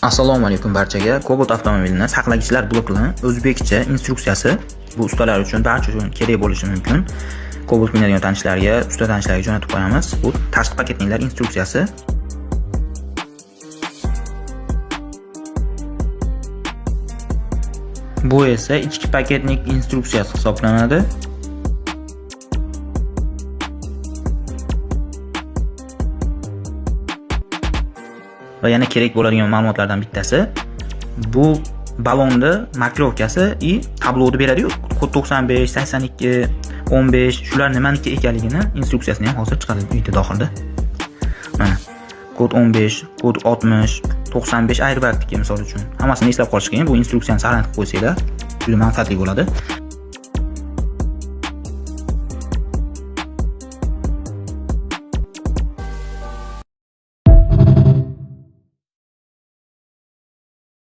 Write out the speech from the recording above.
Assalomu alaykum barchaga. Cobalt avtomobilini saqlagichlar blokini o'zbekcha instruksiyasi bu ustalar uchun, barcha uchun kerak bo'lishi mumkin. Cobalt minadigan tanishlarga, usta tanishlarga jo'natib qo'yamiz. Bu tashqi paketning instruksiyasi. Bu esa ichki paketning instruksiyasi hisoblanadi. Va yana kerak bo'ladigan ma'lumotlardan bittasi bu balonni markirovkasi и tabloni beradi-yu, kod 95, 82, 15 shular nimaniki ekanligini instruksiyasini ham hozir chiqarib uyda daxilda. Mana kod 15, kod 60, 95 Airbag'niki misol uchun. Hammasini eslab qolish qiyin. Bu instruksiyani saqlanib qo'ysanglar juda manfaatli bo'ladi.